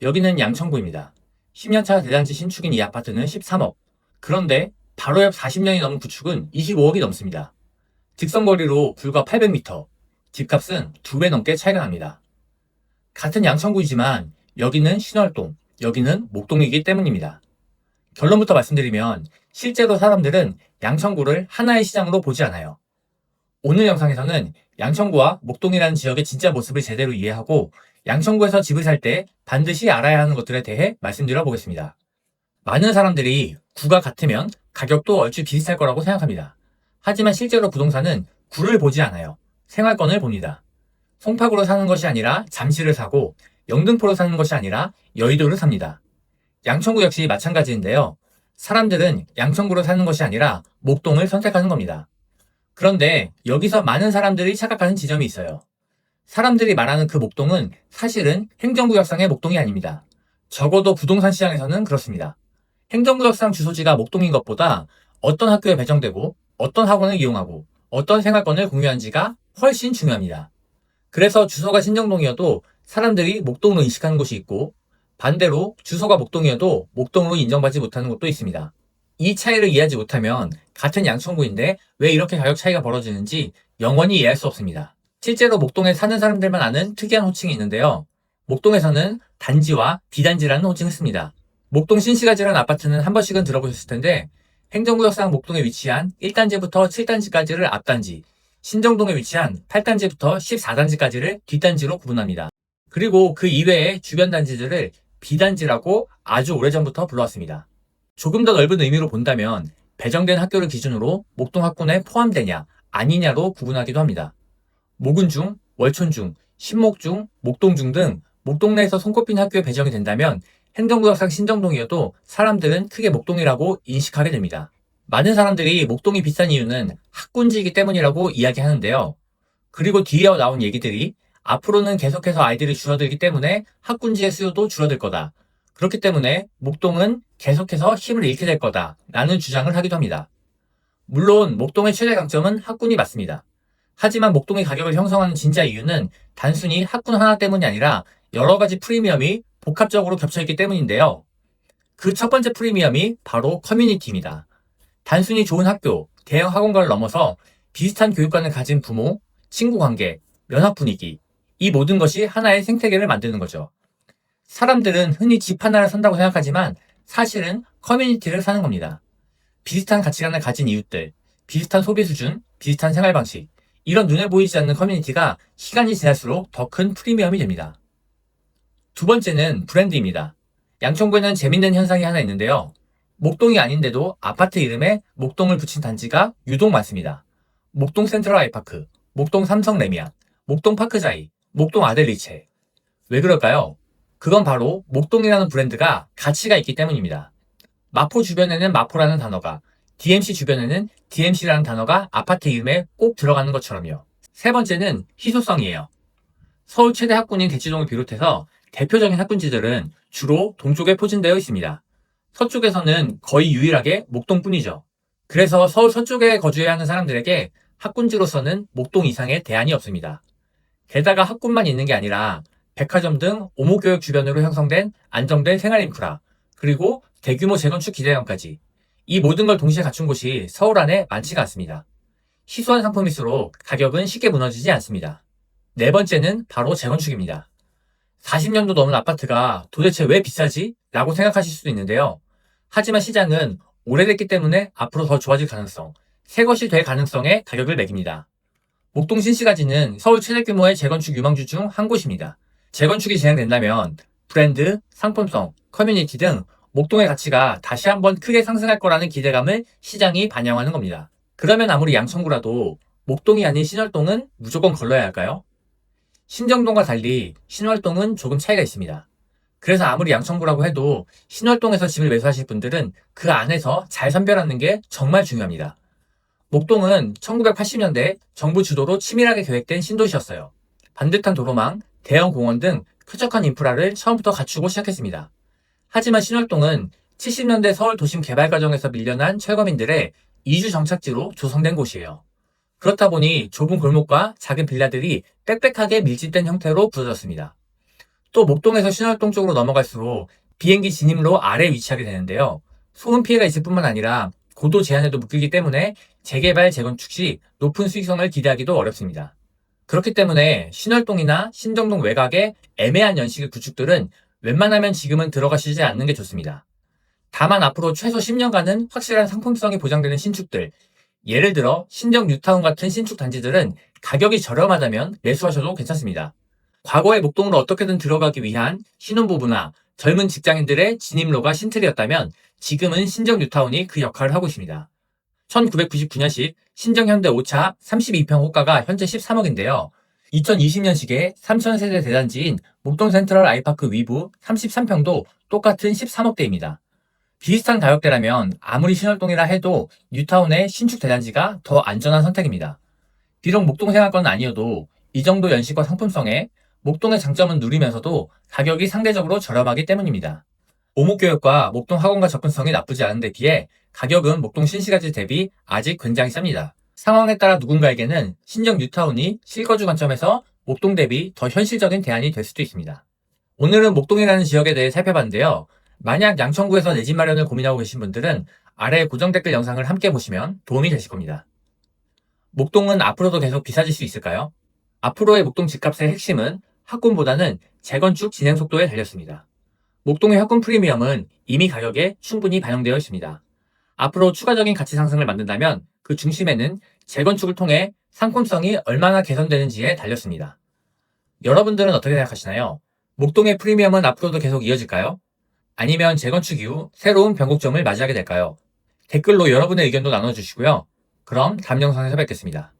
여기는 양천구입니다. 10년차 대단지 신축인 이 아파트는 13억. 그런데 바로 옆 40년이 넘은 구축은 25억이 넘습니다. 직선거리로 불과 800m. 집값은 2배 넘게 차이가 납니다. 같은 양천구이지만 여기는 신월동, 여기는 목동이기 때문입니다. 결론부터 말씀드리면 실제로 사람들은 양천구를 하나의 시장으로 보지 않아요. 오늘 영상에서는 양천구와 목동이라는 지역의 진짜 모습을 제대로 이해하고 양천구에서 집을 살 때 반드시 알아야 하는 것들에 대해 말씀드려 보겠습니다. 많은 사람들이 구가 같으면 가격도 얼추 비슷할 거라고 생각합니다. 하지만 실제로 부동산은 구를 보지 않아요. 생활권을 봅니다. 송파구로 사는 것이 아니라 잠실을 사고 영등포로 사는 것이 아니라 여의도를 삽니다. 양천구 역시 마찬가지인데요. 사람들은 양천구로 사는 것이 아니라 목동을 선택하는 겁니다. 그런데 여기서 많은 사람들이 착각하는 지점이 있어요. 사람들이 말하는 그 목동은 사실은 행정구역상의 목동이 아닙니다. 적어도 부동산 시장에서는 그렇습니다. 행정구역상 주소지가 목동인 것보다 어떤 학교에 배정되고 어떤 학원을 이용하고 어떤 생활권을 공유한지가 훨씬 중요합니다. 그래서 주소가 신정동이어도 사람들이 목동으로 인식하는 곳이 있고 반대로 주소가 목동이어도 목동으로 인정받지 못하는 곳도 있습니다. 이 차이를 이해하지 못하면 같은 양천구인데 왜 이렇게 가격 차이가 벌어지는지 영원히 이해할 수 없습니다. 실제로 목동에 사는 사람들만 아는 특이한 호칭이 있는데요. 목동에서는 단지와 비단지라는 호칭을 씁니다. 목동 신시가지라는 아파트는 한 번씩은 들어보셨을 텐데 행정구역상 목동에 위치한 1단지부터 7단지까지를 앞단지, 신정동에 위치한 8단지부터 14단지까지를 뒷단지로 구분합니다. 그리고 그 이외의 주변 단지들을 비단지라고 아주 오래전부터 불러왔습니다. 조금 더 넓은 의미로 본다면 배정된 학교를 기준으로 목동 학군에 포함되냐 아니냐로 구분하기도 합니다. 목은중, 월촌중, 신목중, 목동중 등 목동 내에서 손꼽힌 학교에 배정이 된다면 행정구역상 신정동이어도 사람들은 크게 목동이라고 인식하게 됩니다. 많은 사람들이 목동이 비싼 이유는 학군지이기 때문이라고 이야기하는데요. 그리고 뒤에 나온 얘기들이 앞으로는 계속해서 아이들이 줄어들기 때문에 학군지의 수요도 줄어들 거다. 그렇기 때문에 목동은 계속해서 힘을 잃게 될 거다 라는 주장을 하기도 합니다. 물론 목동의 최대 강점은 학군이 맞습니다. 하지만 목동의 가격을 형성하는 진짜 이유는 단순히 학군 하나 때문이 아니라 여러 가지 프리미엄이 복합적으로 겹쳐있기 때문인데요. 그 첫 번째 프리미엄이 바로 커뮤니티입니다. 단순히 좋은 학교, 대형 학원가를 넘어서 비슷한 교육관을 가진 부모, 친구 관계, 면학 분위기, 이 모든 것이 하나의 생태계를 만드는 거죠. 사람들은 흔히 집 하나를 산다고 생각하지만 사실은 커뮤니티를 사는 겁니다. 비슷한 가치관을 가진 이웃들, 비슷한 소비 수준, 비슷한 생활 방식, 이런 눈에 보이지 않는 커뮤니티가 시간이 지날수록 더 큰 프리미엄이 됩니다. 두 번째는 브랜드입니다. 양천구에는 재밌는 현상이 하나 있는데요. 목동이 아닌데도 아파트 이름에 목동을 붙인 단지가 유독 많습니다. 목동 센트럴 아이파크, 목동 삼성 레미안, 목동 파크자이, 목동 아델리체. 왜 그럴까요? 그건 바로 목동이라는 브랜드가 가치가 있기 때문입니다. 마포 주변에는 마포라는 단어가, DMC 주변에는 DMC라는 단어가 아파트 이름에 꼭 들어가는 것처럼요. 세 번째는 희소성이에요. 서울 최대 학군인 대치동을 비롯해서 대표적인 학군지들은 주로 동쪽에 포진되어 있습니다. 서쪽에서는 거의 유일하게 목동뿐이죠. 그래서 서울 서쪽에 거주해야 하는 사람들에게 학군지로서는 목동 이상의 대안이 없습니다. 게다가 학군만 있는 게 아니라 백화점 등 오목교역 주변으로 형성된 안정된 생활 인프라, 그리고 대규모 재건축 기대감까지 이 모든 걸 동시에 갖춘 곳이 서울 안에 많지가 않습니다. 희소한 상품일수록 가격은 쉽게 무너지지 않습니다. 네 번째는 바로 재건축입니다. 40년도 넘은 아파트가 도대체 왜 비싸지? 라고 생각하실 수도 있는데요. 하지만 시장은 오래됐기 때문에 앞으로 더 좋아질 가능성, 새 것이 될 가능성에 가격을 매깁니다. 목동 신시가지는 서울 최대 규모의 재건축 유망주 중 한 곳입니다. 재건축이 진행된다면 브랜드, 상품성, 커뮤니티 등 목동의 가치가 다시 한번 크게 상승할 거라는 기대감을 시장이 반영하는 겁니다. 그러면 아무리 양천구라도 목동이 아닌 신월동은 무조건 걸러야 할까요? 신정동과 달리 신월동은 조금 차이가 있습니다. 그래서 아무리 양천구라고 해도 신월동에서 집을 매수하실 분들은 그 안에서 잘 선별하는 게 정말 중요합니다. 목동은 1980년대 정부 주도로 치밀하게 계획된 신도시였어요. 반듯한 도로망, 대형 공원 등 쾌적한 인프라를 처음부터 갖추고 시작했습니다. 하지만 신월동은 70년대 서울 도심 개발 과정에서 밀려난 철거민들의 이주 정착지로 조성된 곳이에요. 그렇다 보니 좁은 골목과 작은 빌라들이 빽빽하게 밀집된 형태로 부서졌습니다. 또 목동에서 신월동 쪽으로 넘어갈수록 비행기 진입로 아래 위치하게 되는데요. 소음 피해가 있을 뿐만 아니라 고도 제한에도 묶이기 때문에 재개발, 재건축 시 높은 수익성을 기대하기도 어렵습니다. 그렇기 때문에 신월동이나 신정동 외곽의 애매한 연식의 구축들은 웬만하면 지금은 들어가시지 않는 게 좋습니다. 다만 앞으로 최소 10년간은 확실한 상품성이 보장되는 신축들, 예를 들어 신정 뉴타운 같은 신축 단지들은 가격이 저렴하다면 매수하셔도 괜찮습니다. 과거의 목동으로 어떻게든 들어가기 위한 신혼부부나 젊은 직장인들의 진입로가 신틀이었다면 지금은 신정 뉴타운이 그 역할을 하고 있습니다. 1999년식 신정 현대 5차 32평 호가가 현재 13억인데요. 2020년식의 3000세대 대단지인 목동 센트럴 아이파크 위브 33평도 똑같은 13억대입니다. 비슷한 가격대라면 아무리 신월동이라 해도 뉴타운의 신축 대단지가 더 안전한 선택입니다. 비록 목동 생활권은 아니어도 이 정도 연식과 상품성에 목동의 장점은 누리면서도 가격이 상대적으로 저렴하기 때문입니다. 오목교역과 목동 학원과 접근성이 나쁘지 않은 데 비해 가격은 목동 신시가지 대비 아직 굉장히 쌉니다. 상황에 따라 누군가에게는 신정 뉴타운이 실거주 관점에서 목동 대비 더 현실적인 대안이 될 수도 있습니다. 오늘은 목동이라는 지역에 대해 살펴봤는데요. 만약 양천구에서 내 집 마련을 고민하고 계신 분들은 아래 고정 댓글 영상을 함께 보시면 도움이 되실 겁니다. 목동은 앞으로도 계속 비싸질 수 있을까요? 앞으로의 목동 집값의 핵심은 합금보다는 재건축 진행 속도에 달렸습니다. 목동의 합금 프리미엄은 이미 가격에 충분히 반영되어 있습니다. 앞으로 추가적인 가치 상승을 만든다면 그 중심에는 재건축을 통해 상품성이 얼마나 개선되는지에 달렸습니다. 여러분들은 어떻게 생각하시나요? 목동의 프리미엄은 앞으로도 계속 이어질까요? 아니면 재건축 이후 새로운 변곡점을 맞이하게 될까요? 댓글로 여러분의 의견도 나눠주시고요. 그럼 다음 영상에서 뵙겠습니다.